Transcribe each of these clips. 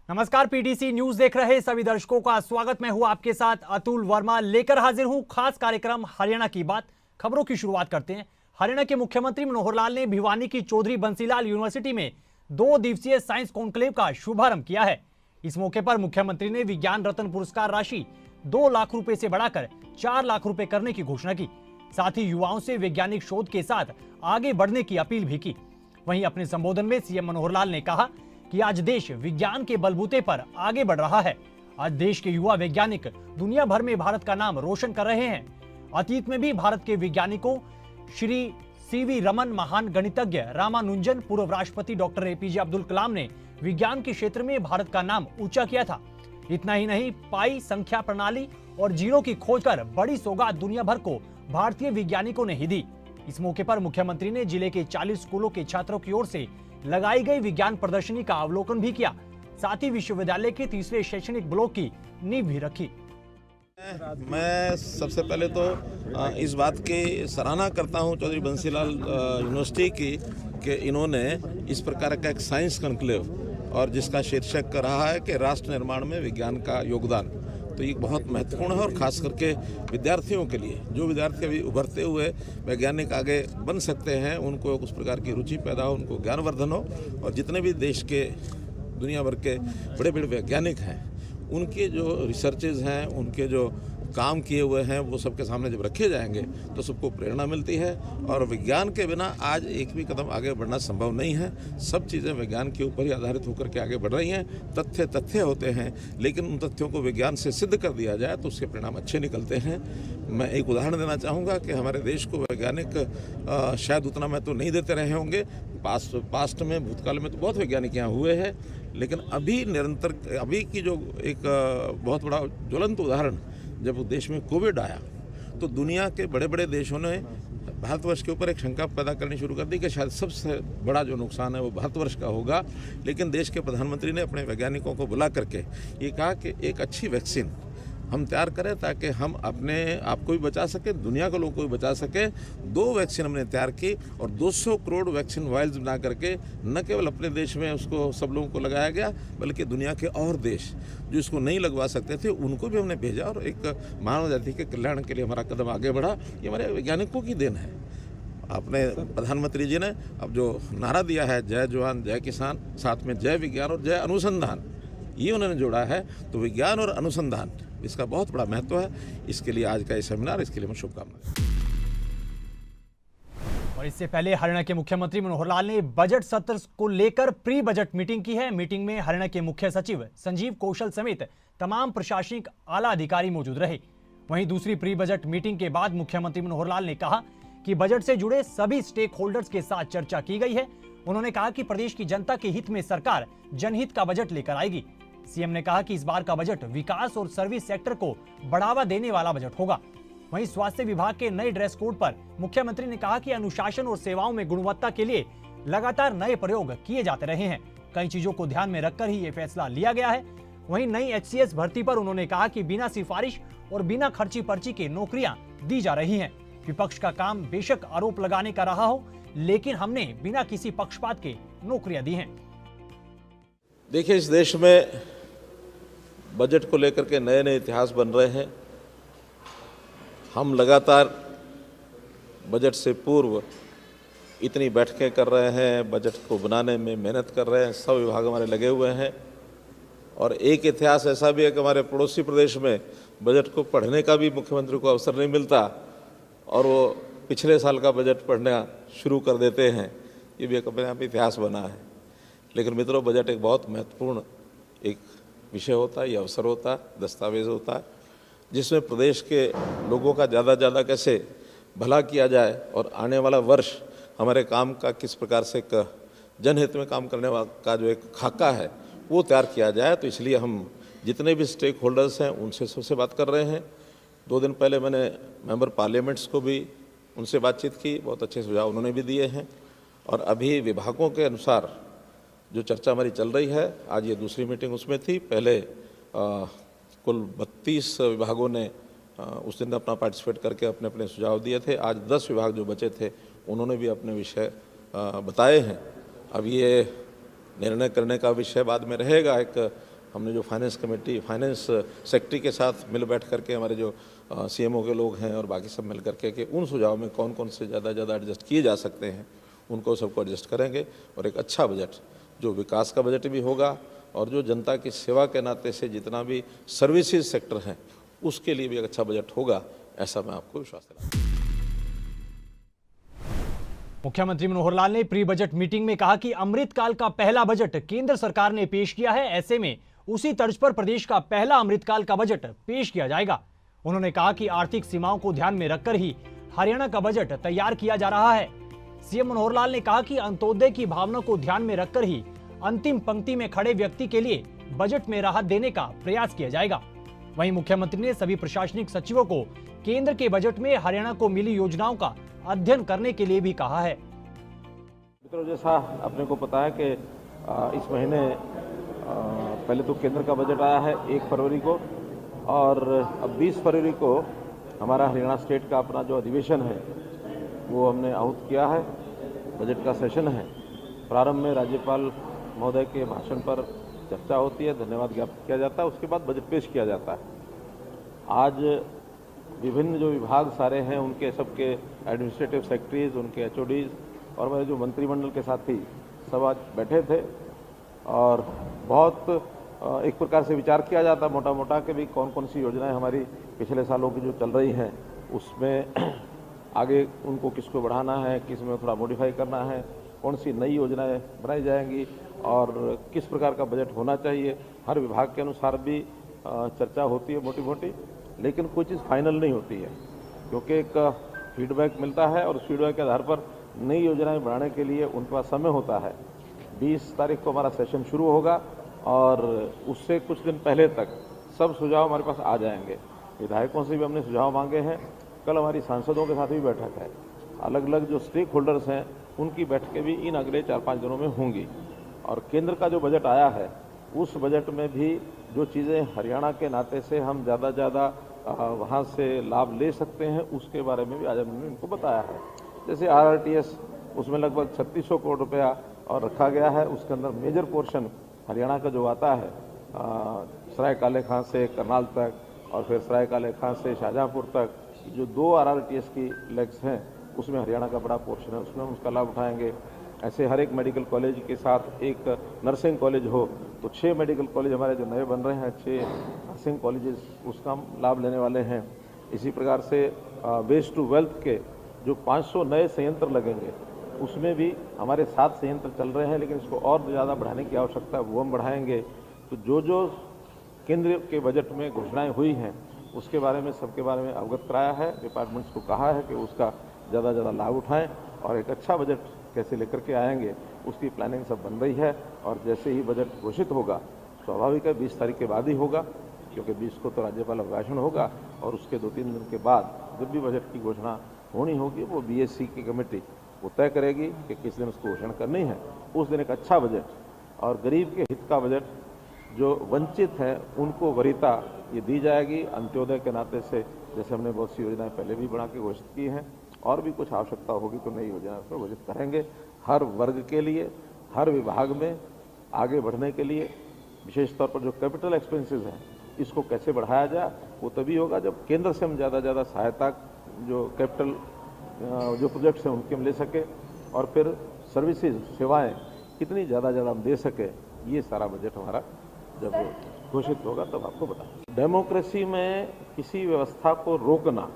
नमस्कार, PTC news देख रहे सभी दर्शकों का स्वागत। मैं हूं आपके साथ अतुल वर्मा, लेकर हाजिर हूं खास कार्यक्रम हरियाणा की बात। खबरों की शुरुआत करते हैं। हरियाणा के मुख्यमंत्री मनोहर लाल ने भिवानी की चौधरी बंसीलाल यूनिवर्सिटी में 2 दिवसीय साइंस कॉन्क्लेव का शुभारंभ किया है। इस मौके पर मुख्यमंत्री ने विज्ञान रत्न पुरस्कार राशि 2 लाख रुपए से बढ़ाकर 4 लाख रुपए करने की घोषणा की। साथ ही युवाओं से वैज्ञानिक शोध के साथ आगे बढ़ने की अपील भी की। वहीं अपने संबोधन में सीएम मनोहर लाल ने कहा कि आज देश विज्ञान के बलबूते पर आगे बढ़ रहा है। आज देश के युवा वैज्ञानिक दुनिया भर में भारत का नाम रोशन कर रहे हैं। अतीत में भी भारत के वैज्ञानिकों श्री सीवी रमन, महान गणितज्ञ रामानुजन, पूर्व राष्ट्रपति डॉक्टर एपीजे अब्दुल कलाम ने विज्ञान के क्षेत्र में भारत का नाम ऊंचा किया था। इतना ही नहीं, पाई, संख्या प्रणाली और जीरो की खोज कर बड़ी सौगात दुनिया भर को भारतीय वैज्ञानिकों ने ही दी। इस मौके पर मुख्यमंत्री ने जिले के 40 स्कूलों के छात्रों की ओर से लगाई गई विज्ञान प्रदर्शनी का अवलोकन भी किया। साथ ही विश्वविद्यालय के तीसरे शैक्षणिक ब्लॉक की नींव भी रखी। मैं सबसे पहले तो इस बात की सराहना करता हूं चौधरी बंसीलाल यूनिवर्सिटी की कि इन्होंने इस प्रकार का एक साइंस कॉन्क्लेव और जिसका शीर्षक रहा है कि राष्ट्र निर्माण में विज्ञान का योगदान, तो ये बहुत महत्वपूर्ण है। और ख़ास करके विद्यार्थियों के लिए, जो विद्यार्थी अभी उभरते हुए वैज्ञानिक आगे बन सकते हैं, उनको उस प्रकार की रुचि पैदा हो, उनको ज्ञानवर्धन हो। और जितने भी देश के, दुनिया भर के बड़े बड़े वैज्ञानिक हैं, उनके जो रिसर्चेज हैं, उनके जो काम किए हुए हैं, वो सबके सामने जब रखे जाएंगे तो सबको प्रेरणा मिलती है। और विज्ञान के बिना आज एक भी कदम आगे बढ़ना संभव नहीं है। सब चीज़ें विज्ञान के ऊपर ही आधारित होकर के आगे बढ़ रही हैं। तथ्य होते हैं, लेकिन उन तथ्यों को विज्ञान से सिद्ध कर दिया जाए तो उसके परिणाम अच्छे निकलते हैं। मैं एक उदाहरण देना चाहूँगा कि हमारे देश को वैज्ञानिक शायद उतना महत्व नहीं देते रहे होंगे पास्ट में, भूतकाल में तो बहुत वैज्ञानिक यहाँ हुए हैं, लेकिन अभी निरंतर, अभी की जो एक बहुत बड़ा ज्वलंत उदाहरण, जब देश में कोविड आया तो दुनिया के बड़े बड़े देशों ने भारतवर्ष के ऊपर एक शंका पैदा करनी शुरू कर दी कि शायद सबसे बड़ा जो नुकसान है वो भारतवर्ष का होगा। लेकिन देश के प्रधानमंत्री ने अपने वैज्ञानिकों को बुला करके ये कहा कि एक अच्छी वैक्सीन हम तैयार करें ताकि हम अपने आप को भी बचा सकें, दुनिया के लोगों को भी बचा सकें। 2 वैक्सीन हमने तैयार की और 200 करोड़ वैक्सीन वायल्स बना करके न केवल अपने देश में उसको सब लोगों को लगाया गया, बल्कि दुनिया के और देश जो इसको नहीं लगवा सकते थे उनको भी हमने भेजा। और एक मानव जाति के कल्याण के लिए हमारा कदम आगे बढ़ा। ये हमारे वैज्ञानिकों की देन है। अपने प्रधानमंत्री जी ने अब जो नारा दिया है, जय जवान जय किसान, साथ में जय विज्ञान और जय अनुसंधान, ये उन्होंने जोड़ा है। तो विज्ञान और अनुसंधान, इसका बहुत बड़ा महत्व है। इसके लिए आज का ये सेमिनार, इसके लिए मैं शुभकामनाएं। और इससे पहले हरियाणा के मुख्यमंत्री मनोहर लाल ने बजट सत्र को लेकर प्री बजट मीटिंग की है। मीटिंग में हरियाणा के मुख्य सचिव संजीव कौशल समेत तमाम प्रशासनिक आला अधिकारी मौजूद रहे। वहीं दूसरी प्री बजट मीटिंग के बाद मुख्यमंत्री मनोहर लाल ने कहा कि बजट से जुड़े सभी स्टेक होल्डर्स के साथ चर्चा की गई है। उन्होंने कहा कि प्रदेश की जनता के हित में सरकार जनहित का बजट लेकर आएगी। सीएम ने कहा कि इस बार का बजट विकास और सर्विस सेक्टर को बढ़ावा देने वाला बजट होगा। वहीं स्वास्थ्य विभाग के नए ड्रेस कोड पर मुख्यमंत्री ने कहा कि अनुशासन और सेवाओं में गुणवत्ता के लिए लगातार नए प्रयोग किए जाते रहे हैं। कई चीजों को ध्यान में रखकर ही ये फैसला लिया गया है। वहीं नई HCS भर्ती पर उन्होंने कहा कि बिना सिफारिश और बिना खर्ची पर्ची के नौकरियां दी जा रही हैं। विपक्ष का काम बेशक आरोप लगाने का रहा हो, लेकिन हमने बिना किसी पक्षपात के नौकरियां दी हैं। देखिए, इस देश में बजट को लेकर के नए नए इतिहास बन रहे हैं। हम लगातार बजट से पूर्व इतनी बैठकें कर रहे हैं, बजट को बनाने में मेहनत कर रहे हैं, सब विभाग हमारे लगे हुए हैं। और एक इतिहास ऐसा भी है कि हमारे पड़ोसी प्रदेश में बजट को पढ़ने का भी मुख्यमंत्री को अवसर नहीं मिलता और वो पिछले साल का बजट पढ़ना शुरू कर देते हैं। ये भी एक अपने आप इतिहास बना है। लेकिन मित्रों, बजट एक बहुत महत्वपूर्ण एक विषय होता है, ये अवसर होता है, दस्तावेज होता है, जिसमें प्रदेश के लोगों का ज़्यादा से ज़्यादा कैसे भला किया जाए और आने वाला वर्ष हमारे काम का किस प्रकार से जनहित में काम करने का जो एक खाका है वो तैयार किया जाए। तो इसलिए हम जितने भी स्टेक होल्डर्स हैं उनसे सबसे बात कर रहे हैं। 2 दिन पहले मैंने मेंबर पार्लियामेंट्स को भी उनसे बातचीत की, बहुत अच्छे सुझाव उन्होंने भी दिए हैं। और अभी विभागों के अनुसार जो चर्चा हमारी चल रही है, आज ये दूसरी मीटिंग उसमें थी। पहले कुल 32 विभागों ने उस दिन अपना पार्टिसिपेट करके अपने अपने सुझाव दिए थे। आज 10 विभाग जो बचे थे उन्होंने भी अपने विषय बताए हैं। अब ये निर्णय करने का विषय बाद में रहेगा। एक हमने जो फाइनेंस कमेटी, फाइनेंस सेक्रेटरी के साथ मिल बैठ करके हमारे जो सीएमओ के लोग हैं और बाकी सब मिल करके कि उन सुझाव में कौन कौन से ज़्यादा एडजस्ट किए जा सकते हैं, उनको सबको एडजस्ट करेंगे और एक अच्छा बजट जो विकास का बजट भी होगा और जो जनता की सेवा के नाते से जितना भी सर्विसेज सेक्टर हैं उसके लिए भी एक अच्छा बजट होगा, ऐसा मैं आपको विश्वास दिलाता हूं। मुख्यमंत्री मनोहर लाल ने प्री बजट मीटिंग में कहा कि अमृतकाल का पहला बजट केंद्र सरकार ने पेश किया है, ऐसे में उसी तर्ज पर प्रदेश का पहला अमृतकाल का बजट पेश किया जाएगा। उन्होंने कहा कि आर्थिक सीमाओं को ध्यान में रखकर ही हरियाणा का बजट तैयार किया जा रहा है। सीएम मनोहर लाल ने कहा कि अंत्योदय की भावना को ध्यान में रखकर ही अंतिम पंक्ति में खड़े व्यक्ति के लिए बजट में राहत देने का प्रयास किया जाएगा। वहीं मुख्यमंत्री ने सभी प्रशासनिक सचिवों को केंद्र के बजट में हरियाणा को मिली योजनाओं का अध्ययन करने के लिए भी कहा है। मित्रों, जैसा अपने को पता है कि इस महीने पहले तो केंद्र का बजट आया है 1 फरवरी को, और अब 20 फरवरी को हमारा हरियाणा स्टेट का अपना जो अधिवेशन है वो हमने आहूत किया है। बजट का सेशन है। प्रारंभ में राज्यपाल महोदय के भाषण पर चर्चा होती है, धन्यवाद ज्ञापित किया जाता है, उसके बाद बजट पेश किया जाता है। आज विभिन्न जो विभाग सारे हैं उनके सबके एडमिनिस्ट्रेटिव सेक्रेटरीज, उनके एचओडीज और मेरे जो मंत्रिमंडल के साथी सब आज बैठे थे और बहुत एक प्रकार से विचार किया जाता मोटा मोटा कि भाई कौन कौन सी योजनाएं हमारी पिछले सालों की जो चल रही हैं उसमें आगे उनको किसको बढ़ाना है, किस में थोड़ा मॉडिफाई करना है, कौन सी नई योजनाएं बनाई जाएंगी और किस प्रकार का बजट होना चाहिए। हर विभाग के अनुसार भी चर्चा होती है मोटी मोटी, लेकिन कोई चीज़ फाइनल नहीं होती है क्योंकि एक फीडबैक मिलता है और उस फीडबैक के आधार पर नई योजनाएं बनाने के लिए उनके पास समय होता है। 20 तारीख को हमारा सेशन शुरू होगा और उससे कुछ दिन पहले तक सब सुझाव हमारे पास आ जाएंगे। विधायकों से भी हमने सुझाव मांगे हैं। कल हमारी सांसदों के साथ भी बैठक है। अलग अलग जो स्टेक होल्डर्स हैं उनकी बैठकें भी इन अगले 4-5 दिनों में होंगी। और केंद्र का जो बजट आया है उस बजट में भी जो चीज़ें हरियाणा के नाते से हम ज़्यादा वहाँ से लाभ ले सकते हैं उसके बारे में भी आज हमने इनको बताया है। जैसे RRTS उसमें लगभग 3600 करोड़ रुपया और रखा गया है। उसके अंदर मेजर पोर्शन हरियाणा का जो आता है सराय काले खां से करनाल तक और फिर सराय काले खां से शाहजहाँपुर तक जो 2 RRTS की लेग्स हैं उसमें हरियाणा का बड़ा पोर्शन है, उसमें हम उसका लाभ उठाएंगे। ऐसे हर एक मेडिकल कॉलेज के साथ एक नर्सिंग कॉलेज हो तो 6 मेडिकल कॉलेज हमारे जो नए बन रहे हैं 6 नर्सिंग कॉलेजेस उसका हम लाभ लेने वाले हैं। इसी प्रकार से वेस्ट टू वेल्थ के जो 500 नए संयंत्र लगेंगे उसमें भी हमारे 7 संयंत्र चल रहे हैं, लेकिन इसको और ज़्यादा बढ़ाने की आवश्यकता है, वो हम बढ़ाएंगे। तो जो केंद्र के बजट में घोषणाएं हुई हैं उसके बारे में सबके बारे में अवगत कराया है। डिपार्टमेंट्स को कहा है कि उसका ज़्यादा लाभ उठाएं और एक अच्छा बजट कैसे लेकर के आएंगे उसकी प्लानिंग सब बन रही है। और जैसे ही बजट घोषित होगा स्वाभाविक है 20 तारीख के बाद ही होगा, क्योंकि 20 को तो राज्यपाल अभिभाषण होगा और उसके 2-3 दिन के बाद जब भी बजट की घोषणा होनी होगी वो BSC की कमेटी वो तय करेगी कि किस दिन उसको घोषणा करनी है। उस दिन एक अच्छा बजट और गरीब के हित का बजट, जो वंचित हैं उनको वरीयता ये दी जाएगी। अंत्योदय के नाते से जैसे हमने बहुत सी योजनाएं पहले भी बना के घोषित की हैं और भी कुछ आवश्यकता होगी तो नई योजना उसमें घोषित करेंगे। हर वर्ग के लिए, हर विभाग में आगे बढ़ने के लिए विशेष तौर पर जो कैपिटल एक्सपेंसेस हैं इसको कैसे बढ़ाया जाए वो तभी होगा जब केंद्र से हम ज़्यादा सहायता जो कैपिटल जो प्रोजेक्ट्स हैं उनके हम ले सके और फिर सर्विसेज सेवाएं कितनी ज़्यादा हम दे सके। ये सारा बजट हमारा जब घोषित होगा तब आपको बताएं। डेमोक्रेसी में किसी व्यवस्था को रोकना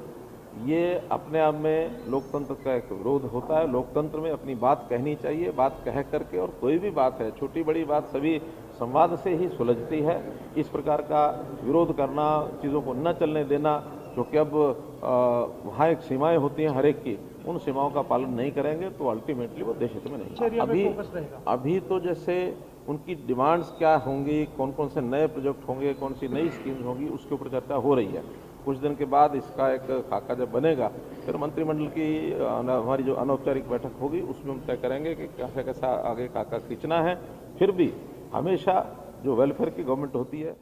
ये अपने आप में लोकतंत्र का एक विरोध होता है। लोकतंत्र में अपनी बात कहनी चाहिए, बात कह करके, और कोई भी बात है छोटी बड़ी बात सभी संवाद से ही सुलझती है। इस प्रकार का विरोध करना, चीज़ों को न चलने देना, क्योंकि अब वहाँ एक सीमाएं होती हैं हर एक की, उन सीमाओं का पालन नहीं करेंगे तो अल्टीमेटली वो देश हित में नहीं। अभी तो जैसे उनकी डिमांड्स क्या होंगी, कौन कौन से नए प्रोजेक्ट होंगे, कौन सी नई स्कीम्स होंगी, उसके ऊपर चर्चा हो रही है। कुछ दिन के बाद इसका एक खाका जब बनेगा फिर मंत्रिमंडल की हमारी जो अनौपचारिक बैठक होगी उसमें हम तय करेंगे कि कैसा आगे खाका खींचना है। फिर भी हमेशा जो वेलफेयर की गवर्नमेंट होती है